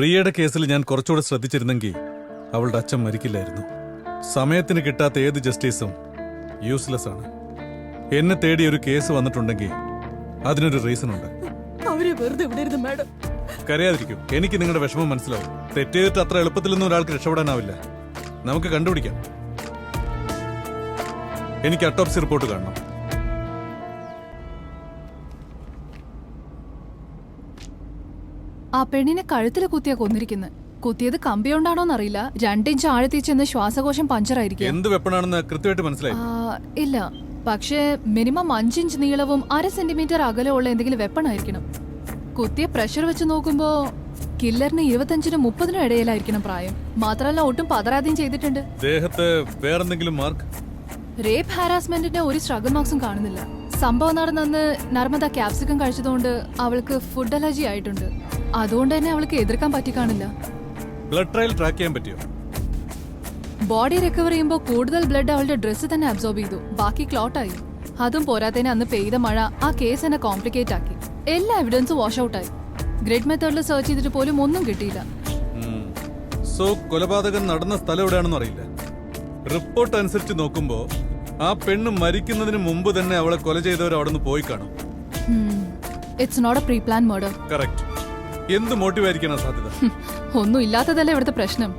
പ്രിയയുടെ കേസിൽ ഞാൻ കുറച്ചുകൂടെ ശ്രദ്ധിച്ചിരുന്നെങ്കിൽ അവളുടെ അച്ഛൻ മരിക്കില്ലായിരുന്നു. സമയത്തിന് കിട്ടാത്ത ഏത് ജസ്റ്റിസും യൂസ്ലെസ് ആണ്. എന്നെ തേടി ഒരു കേസ് വന്നിട്ടുണ്ടെങ്കിൽ അതിനൊരു റീസൺ ഉണ്ട്. അവരെ വെറുതെ വിടരുത് മാഡം. കരയാതിരിക്കും. എനിക്ക് നിങ്ങളുടെ വിഷമം മനസ്സിലാവും. തെറ്റ് ചെയ്തിട്ട് അത്ര എളുപ്പത്തിലൊന്നും ഒരാൾക്ക് രക്ഷപ്പെടാനാവില്ല. നമുക്ക് കണ്ടുപിടിക്കാം. എനിക്ക് അട്ടോപ്സി റിപ്പോർട്ട് കാണണം. ആ പെണ്ണിനെ കഴുത്തിൽ കുത്തിയാ കൊന്നിരിക്കുന്നത്. കുത്തിയത് കമ്പിയോണ്ടാണോന്നറിയില്ല. 2 ഇഞ്ച് ആഴത്തിൽ ചെന്ന് ശ്വാസകോശം പഞ്ചറായിരിക്കും. എന്ത് വെപ്പണാണെന്ന് കൃത്യമായിട്ട് മനസ്സിലായി? ഇല്ല, പക്ഷേ മിനിമം 5 ഇഞ്ച് നീളവും 1/2 സെന്റിമീറ്റർ അകലമുള്ള എന്തെങ്കിലും വെപ്പൺ ആയിരിക്കണം. കുത്തിയ പ്രഷർ വെച്ച് നോക്കുമ്പോ കില്ലറിന് 25-നും 30-നും ഇടയിലായിരിക്കണം പ്രായം. മാത്രമല്ല ഒട്ടും പതറാതെയും ചെയ്തിട്ടുണ്ട്. ദേഹത്ത് വേറെന്തെങ്കിലും മാർക്ക്? റേപ്പ് ഹാരാസ്മെന്റിന്റെ ഒരു സ്ട്രഗിൾ മാർക്സും കാണുന്നില്ല. സംഭവം നടന്നെന്ന് നർമ്മദ ക്യാപ്സിക്കം കഴിച്ചതുകൊണ്ട് അവൾക്ക് ഫുഡ് അലർജി ആയിട്ടുണ്ട്. അതുകൊണ്ട് തന്നെ അവൾക്ക് എതിർക്കാൻ പറ്റിക്കാണില്ല. ബ്ലഡ് ട്രയൽ ട്രാക്ക് ചെയ്യാൻ പറ്റിയോ? ബോഡി റിക്കവർ ചെയ്യുമ്പോൾ കൂടുതൽ ബ്ലഡ് അവളുടെ ഡ്രസ്സ് തന്നെ അബ്സോർബ് ചെയ്തു. ബാക്കി ക്ലോട്ടായി. അതും പോരാത്തതിന് അന്ന് പെയ്ത മഴ ആ കേസ് എന്നെ കോംപ്ലിക്കേറ്റ് ആക്കി. എല്ലാ എവിഡൻസും വാഷ് ഔട്ടായി. ഗ്രിഡ് മെത്തേഡിൽ സെർച്ച് ചെയ്തിട്ട് പോലും ഒന്നും കിട്ടിയില്ല. സോ കൊലപാതകം നടന്ന സ്ഥലം എവിടെയാണെന്ന് അറിയില്ല. റിപ്പോർട്ട് അനുസരിച്ച് നോക്കുമ്പോ ആ പെണ്ണ് മരിക്കുന്നതിന് മുമ്പ് തന്നെ അവളെ കൊല ചെയ്തവർ അവിടെ നിന്ന് പോയി കാണും. It's not a pre plan murder. Correct. എന്ത് മോട്ടീവായിരിക്കാനാ സാധ്യത? ഒന്നും ഇല്ലാത്തതല്ലേ ഇവിടുത്തെ പ്രശ്നം.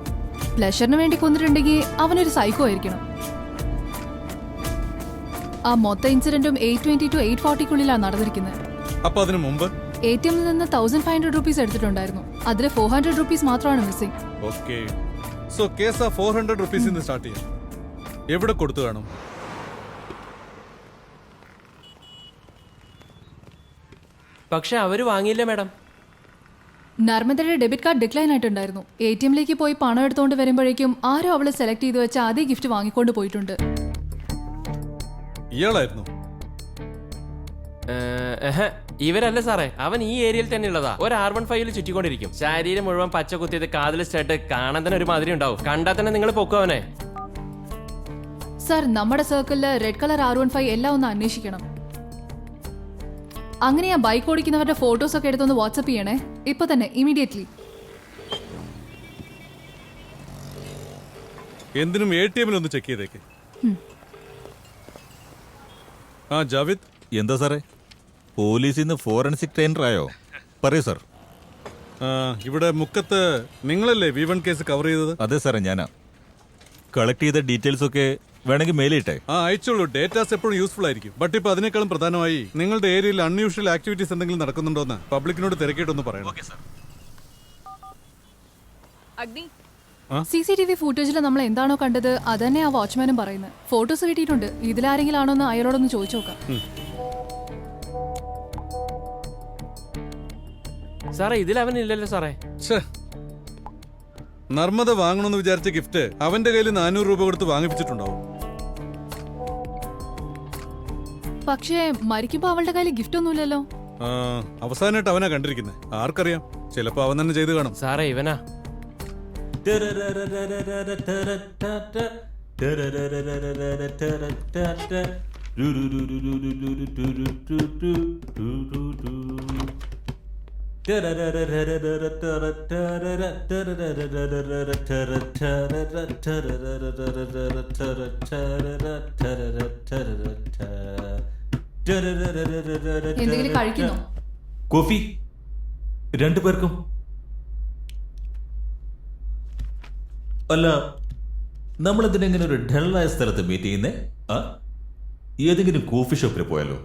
പ്ലഷറിന് വേണ്ടി കൊന്നിട്ടുണ്ടെങ്കിൽ അവനൊരു സൈക്കോ ആയിരിക്കണം. ആ മൊത്ത ഇൻസിഡന്റും 820 to 840 നടന്നിരിക്കുന്നത്. അപ്പൊ അതിനു മുമ്പ് ATM നിന്ന് 1500 rupees എടുത്തിട്ടുണ്ടായിരുന്നു. അതിൽ 400 rupees മാത്രമാണ് മിസ്സിംഗ്. ഓക്കേ. സോ കേസ് ആ 400 rupees സ്റ്റാർട്ട് ചെയ്യാം. എവിടെ കൊടുത്തു കാണും? പക്ഷെ അവര് വാങ്ങിയില്ല മാഡം. നർമ്മദയുടെ ഡെബിറ്റ് കാർഡ് ഡിക്ലൈൻ ആയിട്ടുണ്ടായിരുന്നു. ATMലേക്ക് പോയി പണം എടുത്തുകൊണ്ട് വരുമ്പോഴേക്കും ആരോ അവളെ സെലക്ട് ചെയ്ത് വെച്ച അതേ ഗിഫ്റ്റ് വാങ്ങിക്കൊണ്ട് പോയിട്ടുണ്ട്. ഇയാളായിരുന്നു? ഇവരല്ല സാറേ, അവൻ ഈ ഏരിയയിൽ തന്നെ ഉള്ളതാ. ഒരു R15 ചുറ്റിക്കൊണ്ടിരിക്കും. ശരീരം മുഴുവൻ പച്ച കുത്തിയത്, കാതിൽ സ്റ്റഡ്, കാണാൻ തന്നെ ഒരു മാതിരി ഉണ്ടാവും. കണ്ടാൽ തന്നെ നിങ്ങൾ പൊക്കവനെ. സർ, നമ്മുടെ സർക്കിളില് റെഡ് കളർ R15 എല്ലാം ഒന്ന് അന്വേഷിക്കണം. അങ്ങനെ ആ ബൈക്ക് ഓടിക്കുന്നവരുടെ ഫോട്ടോസ് ഒക്കെ എടുത്തൊന്ന് വാട്സപ്പ് ചെയ്യണേ. ഇപ്പൊ തന്നെ, ഇമീഡിയറ്റ്ലി. എന്തിനും ATM-ൽ ഒന്ന് ചെക്ക് ചെയ്തേക്ക്. ആ ജാവിദ്. എന്താ സാറേ, പോലീസിൽ നിന്ന് ഫോറൻസിക് ട്രെയിനർ ആയോ? പറയൂ സാർ. ഇവിടെ മുക്കത്ത് നിങ്ങളല്ലേ V1 കേസ് കവർ ചെയ്തത്? അതെ സാറേ, ഞാനാ. കളക്ട് ചെയ്ത ഡീറ്റെയിൽസ് ഒക്കെ വേണമെങ്കിൽ മെയിലിട്ടെ. അയച്ചോളൂ. ഡേറ്റാസ് എപ്പോഴും യൂസ്ഫുൾ ആയിരിക്കും. ബട്ട് ഇപ്പൊ അതിനേക്കാളും പ്രധാനമായി നിങ്ങളുടെ ഏരിയയിൽ അൺയൂഷ്വൽ ആക്ടിവിറ്റീസ് എന്തെങ്കിലും നടക്കുന്നുണ്ടോന്ന് പബ്ലിക്കിനോട് തിരക്കിയിട്ടൊന്ന് പറയണം. CCTV ഫൂട്ടേജിൽ നമ്മൾ എന്താണോ കണ്ടത് അതന്നെ ആ വാച്ച്മാനും പറയുന്നത്. ഫോട്ടോസ് കിട്ടിയിട്ടുണ്ട്. ഇതിലാരെങ്കിലും ആണോന്ന് അയാളോടൊന്ന് ചോദിച്ചു നോക്കാം. സാറേ, ഇതിൽ അവനില്ലല്ലോ സാറേ. നർമ്മദ വാങ്ങണമെന്ന് വിചാരിച്ച ഗിഫ്റ്റ് അവന്റെ കയ്യിൽ 400 രൂപ കൊടുത്ത് വാങ്ങിപ്പിച്ചിട്ടുണ്ടാവും. പക്ഷേ മരിക്കുമ്പോ അവളുടെ കയ്യിൽ ഗിഫ്റ്റ് ഒന്നുമില്ലല്ലോ. അവസാനമായിട്ട് അവനാ കണ്ടിരിക്കുന്നത്. ആർക്കറിയാം, ചിലപ്പോ അവൻ തന്നെ ചെയ്ത് കാണും. സാറേ, ഇവനാ. എന്തെങ്കിലും കഴിക്കുന്നോ? കോഫി 2 പേർക്കും. അല്ല, നമ്മളെന്തിനെങ്ങനെ ഒരു ഡള്ളായ സ്ഥലത്ത് മീറ്റ് ചെയ്യുന്നേ? ഏതെങ്കിലും കോഫി ഷോപ്പിൽ പോയാലോ?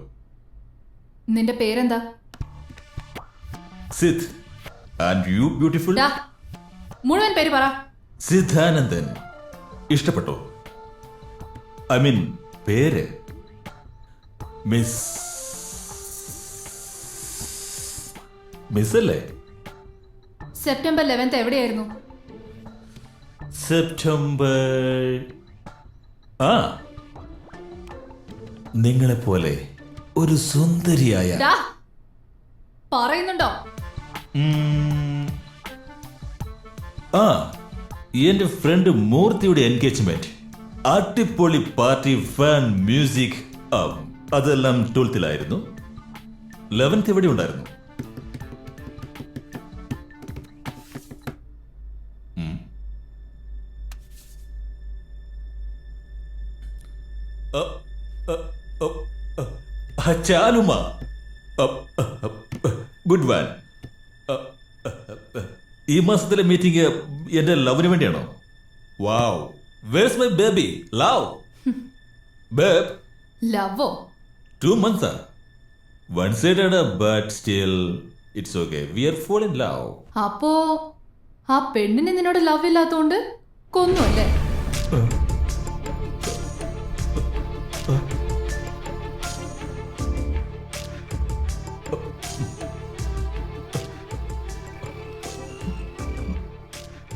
നിന്റെ പേരെന്താ? സിദ്. And you beautiful. മുഴുവൻ പേര് പറ. സിദ്ധാനന്ദൻ. ഇഷ്ടപ്പെട്ടോ? ഐ മീൻ പേര്. മിസ് അല്ലേ? സെപ്റ്റംബർ 11 എവിടെയായിരുന്നു? നിങ്ങളെപ്പോലെ ഒരു സുന്ദരിയായ. പറയുന്നുണ്ടോ? എന്റെ ഫ്രണ്ട് മൂർത്തിയുടെ എൻഗേജ്മെന്റ്. അടിപൊളി പാർട്ടി, ഫാൻ, മ്യൂസിക്, അതെല്ലാം 12th 11th എവിടെ ഉണ്ടായിരുന്നു? ചാലുമ ഗുഡ് വാൻ. ഈ മാസത്തിലെ മീറ്റിംഗ് എന്റെ ലവിന് വേണ്ടിയാണോ? Wow, where's my baby love? Babe, ലവോ? 2 months. One sided, but still, it's okay. We are fall in love. അപ്പോ ആ പെണ്ണിന് നിന്നോട് ലവ് ഇല്ലാത്തോണ്ട് കൊന്നു അല്ലേ?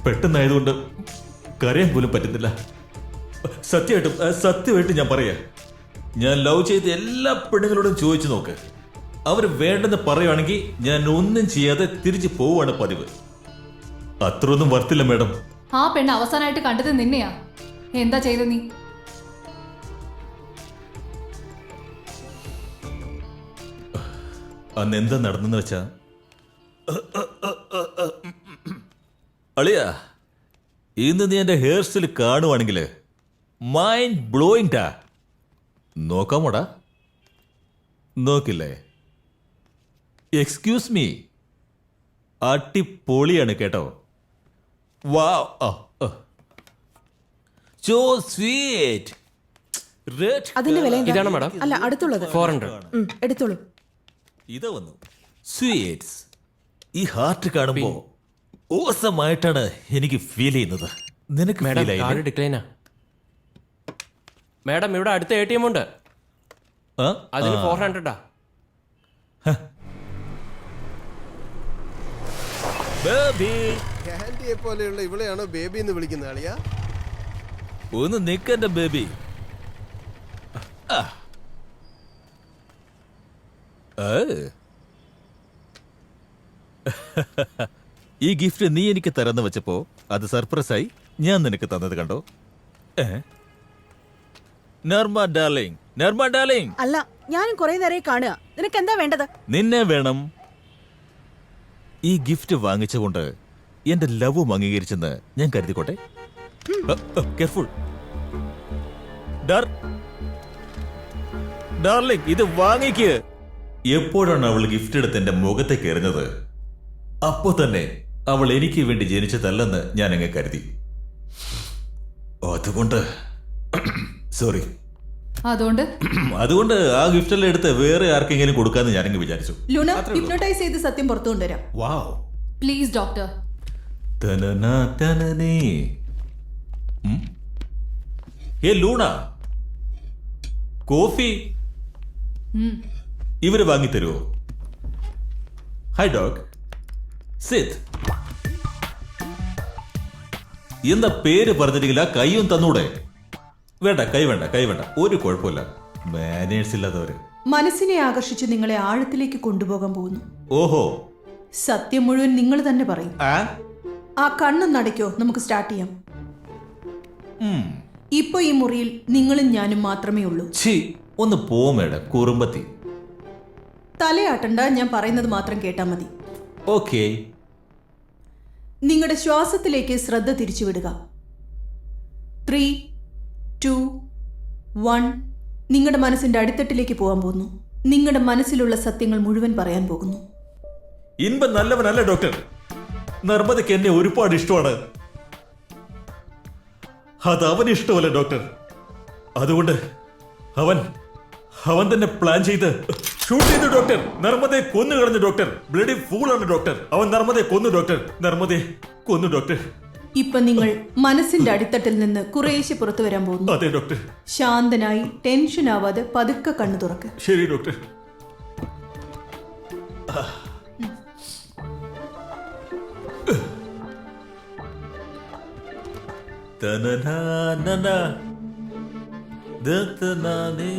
പെട്ടെന്നായതുകൊണ്ട് കരയാൻ പോലും പറ്റുന്നില്ല. സത്യമായിട്ടും ഞാൻ പറയാ, ഞാൻ ലവ് ചെയ്ത എല്ലാ പെണ്ണുങ്ങളോടും ചോദിച്ചു നോക്ക്. അവർ വേണ്ടെന്ന് പറയുവാണെങ്കിൽ ഞാൻ ഒന്നും ചെയ്യാതെ തിരിച്ചു പോവാണ് പതിവ്. അത്രയൊന്നും വർത്തില്ല മാഡം. ആ പെണ്ണ് അവസാനമായിട്ട് കണ്ടത് നിന്നെയാ. എന്താ ചെയ്ത നീ? അന്ന് എന്താ നടന്നെന്ന് വെച്ചാ, അളിയ ഇന്ന് നീ എന്റെ ഹെയർ സ്റ്റൈൽ കാണുവാണെങ്കിൽ മൈൻഡ് ബ്ലോയിങ് ടാ. നോക്കാമോടാ? നോക്കില്ലേ? എക്സ്ക്യൂസ് മീ, അടിപൊളിയാണ് കേട്ടോ. വാവ്, സോ സ്വീറ്റ്. അതിന്റെ വില എന്താ? ഇതാണ് മാഡം. അല്ല, അടുത്തുള്ളത് 400. എടുത്തോളൂ. ഇത് വന്നു സ്വീറ്റ്സ്. ഈ ഹാർട്ട് കാണുമ്പോ ഓസമായിട്ടാണ് എനിക്ക് ഫീൽ ചെയ്യുന്നത്. നിനക്ക് മാഡം ഫീൽ കാർഡ് ആയില്ലേ? ഡിക്ലൈനാ. മാഡം ഇവിടെ അടുത്ത ATM ഉണ്ട്, ആ? അതിന് ആ. 400. ബേബി, ആന്റിയെ പോലെയുള്ള ഇവളെയാണോ ബേബി എന്ന് വിളിക്കുന്ന ആളിയാ? ഒന്ന് നിക്കന്റെ ബേബി. ആ. ഈ ഗിഫ്റ്റ് നീ എനിക്ക് തരാന്ന് വെച്ചപ്പോ അത് സർപ്രൈസായി ഞാൻ നിനക്ക് തന്നത് കണ്ടോ? നർമ്മ ഡാർലിംഗ്, നർമ്മ ഡാർലിംഗ്. അല്ല, ഞാനും കുറെ നേരം കാണുക. നിനക്ക് എന്താ വേണ്ടത്? നിന്നെ വേണം. ഈ ഗിഫ്റ്റ് വാങ്ങിച്ചുകൊണ്ട് എന്റെ ലവും അംഗീകരിച്ചെന്ന് ഞാൻ കരുതിക്കോട്ടെ. കെയർഫുൾ ഡാർലിംഗ്, ഇത് വാങ്ങിക്ക്. എപ്പോഴാണ് അവൾ ഗിഫ്റ്റ് എടുത്ത് എന്റെ മുഖത്തേക്ക് എറിഞ്ഞത്, അപ്പോ തന്നെ അവൾ എനിക്ക് വേണ്ടി ജനിച്ചതല്ലെന്ന് ഞാൻ അങ്ങ് കരുതി. അതുകൊണ്ട് സോറി. അതുകൊണ്ട് ആ ഗിഫ്റ്റ് എല്ലാം എടുത്ത് വേറെ ആർക്കെങ്കിലും കൊടുക്കാന്ന് ഞാനങ്ങ് വിചാരിച്ചു. ലൂന, ഹിപ്നോട്ടൈസ് ചെയ്ത് സത്യം പുറത്തു കൊണ്ടുവരാം. Wow. Please doctor. Hey Luna, coffee ഇവര് വാങ്ങിത്തരുമോ? Hi dog, സിത്. എന്താ പേര് പറഞ്ഞിട്ടില്ല, കൈയും തന്നൂടെ? വേണ്ട, കൈ വേണ്ട, ഒരു കുഴപ്പമില്ല. മാനേഴ്സ് ഇല്ലാത്തവര്. മനസ്സിനെ ആകർഷിച്ച് നിങ്ങളെ ആഴത്തിലേക്ക് കൊണ്ടുപോകാൻ പോകുന്നു. ഓഹോ, സത്യം മുഴുവൻ നിങ്ങൾ തന്നെ പറയും. ആ? ആ കണ്ണൊന്ന് അടയ്ക്കോ, നമുക്ക് സ്റ്റാർട്ട് ചെയ്യാം. ഇപ്പൊ ഈ മുറിയിൽ നിങ്ങളും ഞാനും മാത്രമേ ഉള്ളൂ. ഛീ, ഒന്ന് പോമേട കുറുമ്പത്തി. തലയാട്ടണ്ട, ഞാൻ പറയുന്നത് മാത്രം കേട്ടാ മതി. ഓക്കേ. നിങ്ങളുടെ ശ്വാസത്തിലേക്ക് ശ്രദ്ധ തിരിച്ചുവിടുക. 3, 2, 1. നിങ്ങളുടെ മനസ്സിന്റെ അടിത്തട്ടിലേക്ക് പോകാൻ പോകുന്നു. നിങ്ങളുടെ മനസ്സിലുള്ള സത്യങ്ങൾ മുഴുവൻ പറയാൻ പോകുന്നു. ഇൻപൻ നല്ലവനല്ല ഡോക്ടർ. നർമ്മദയ്ക്ക് എന്നെ ഒരുപാട് ഇഷ്ടമാണ്. അത് അവന് ഇഷ്ടമല്ല ഡോക്ടർ. അതുകൊണ്ട് അവൻ തന്നെ പ്ലാൻ ചെയ്ത് ഷൂട്ട് ചെയ്തു ഡോക്ടർ. നർമ്മദയെ കൊന്നു കളഞ്ഞു ഡോക്ടർ. Bloody ഫൂളാണ് doctor. അവൻ നർമ്മദയെ കൊന്നു ഡോക്ടർ. നർമ്മദയെ കൊന്നു ഡോക്ടർ. ഇപ്പൊ നിങ്ങൾ മനസ്സിന്റെ അടിത്തട്ടിൽ നിന്ന് കുറേശ്ശെ പുറത്തു വരാൻ പോകുന്നു. അതെ ഡോക്ടർ. ശാന്തനായി, ടെൻഷൻ ആവാതെ പതുക്കെ കണ്ണു തുറക്ക്. ശരി ഡോക്ടർ. തനനാനന ദത്തനാനേ